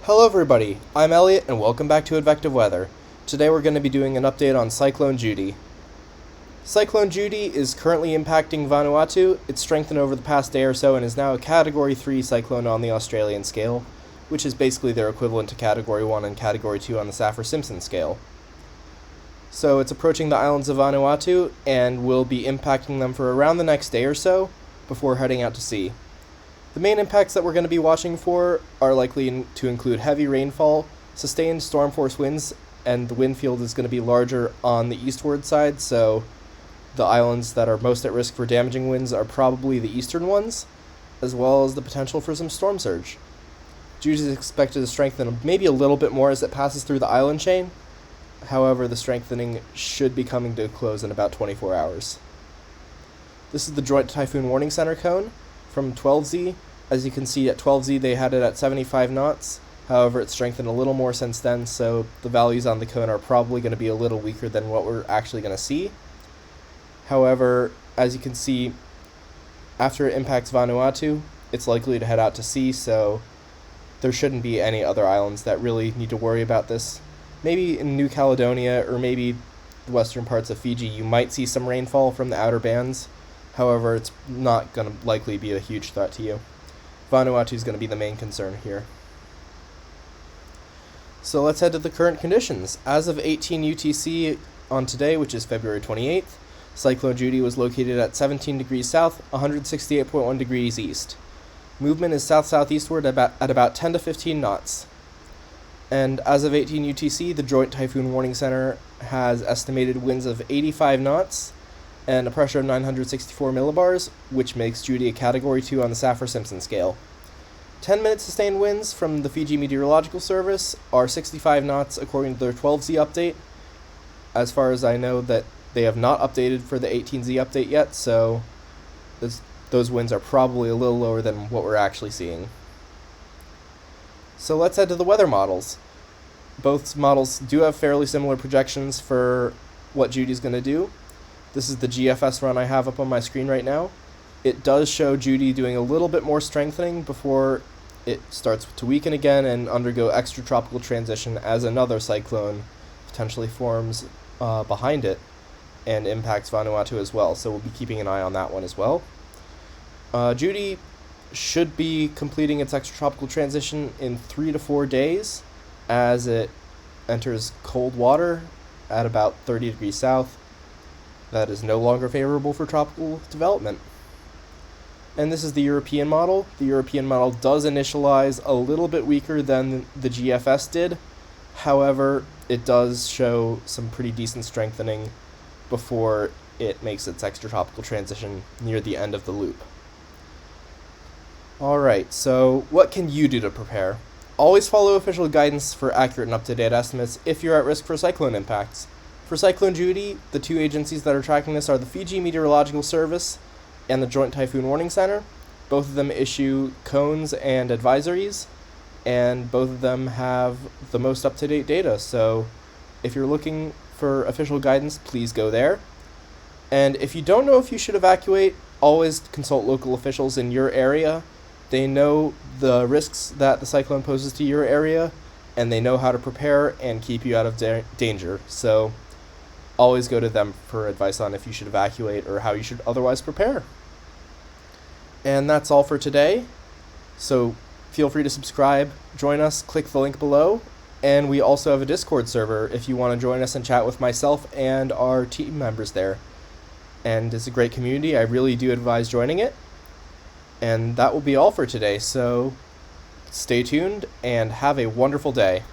Hello everybody, I'm Elliot and welcome back to Advective Weather. Today we're going to be doing an update on Cyclone Judy. Cyclone Judy is currently impacting Vanuatu. It's strengthened over the past day or so and is now a Category 3 cyclone on the Australian scale, which is basically their equivalent to Category 1 and Category 2 on the Saffir-Simpson scale. So it's approaching the islands of Vanuatu and will be impacting them for around the next day or so before heading out to sea. The main impacts that we're going to be watching for are likely to include heavy rainfall, sustained storm force winds, and the wind field is going to be larger on the eastward side, so the islands that are most at risk for damaging winds are probably the eastern ones, as well as the potential for some storm surge. Judy is expected to strengthen maybe a little bit more as it passes through the island chain. However, the strengthening should be coming to a close in about 24 hours. This is the Joint Typhoon Warning Center cone from 12Z. As you can see, at 12Z they had it at 75 knots. However, it's strengthened a little more since then, so the values on the cone are probably going to be a little weaker than what we're actually going to see. However, as you can see, after it impacts Vanuatu, it's likely to head out to sea, so there shouldn't be any other islands that really need to worry about this. Maybe in New Caledonia or maybe the western parts of Fiji, you might see some rainfall from the outer bands. However, it's not going to likely be a huge threat to you. Vanuatu is going to be the main concern here. So let's head to the current conditions. As of 18 UTC on today, which is February 28th, Cyclone Judy was located at 17 degrees south, 168.1 degrees east. Movement is south-southeastward at about 10 to 15 knots. And as of 18 UTC, the Joint Typhoon Warning Center has estimated winds of 85 knots, and a pressure of 964 millibars, which makes Judy a Category 2 on the Saffir-Simpson scale. 10-minute sustained winds from the Fiji Meteorological Service are 65 knots according to their 12Z update. As far as I know, that they have not updated for the 18Z update yet, so those winds are probably a little lower than what we're actually seeing. So let's head to the weather models. Both models do have fairly similar projections for what Judy's going to do. This is the GFS run I have up on my screen right now. It does show Judy doing a little bit more strengthening before it starts to weaken again and undergo extratropical transition as another cyclone potentially forms behind it and impacts Vanuatu as well. So we'll be keeping an eye on that one as well. Judy should be completing its extratropical transition in 3 to 4 days as it enters cold water at about 30 degrees south. That is no longer favorable for tropical development. And this is the European model. The European model does initialize a little bit weaker than the GFS did. However, it does show some pretty decent strengthening before it makes its extratropical transition near the end of the loop. Alright, so what can you do to prepare? Always follow official guidance for accurate and up-to-date estimates if you're at risk for cyclone impacts. For Cyclone Judy, the two agencies that are tracking this are the Fiji Meteorological Service and the Joint Typhoon Warning Center. Both of them issue cones and advisories, and both of them have the most up-to-date data. So if you're looking for official guidance, please go there. And if you don't know if you should evacuate, always consult local officials in your area. They know the risks that the cyclone poses to your area, and they know how to prepare and keep you out of danger. So always go to them for advice on if you should evacuate or how you should otherwise prepare. And that's all for today. So feel free to subscribe, join us, click the link below, and we also have a Discord server if you want to join us and chat with myself and our team members there. And it's a great community. I really do advise joining it. And that will be all for today, so stay tuned and have a wonderful day.